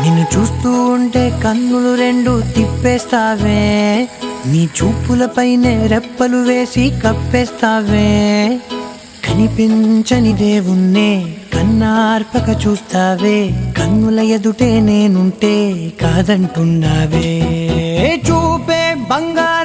నిన్ను చూస్తూ ఉంటే కన్నులు రెండు తిప్పేస్తావే, నీ చూపులపైనే రెప్పలు వేసి కప్పేస్తావే. కనిపించని దేవుణ్ణే కన్నార్పక చూస్తావే, కన్నుల ఎదుటే నేనుంటే కాదంటున్నావే. చూపే బంగారు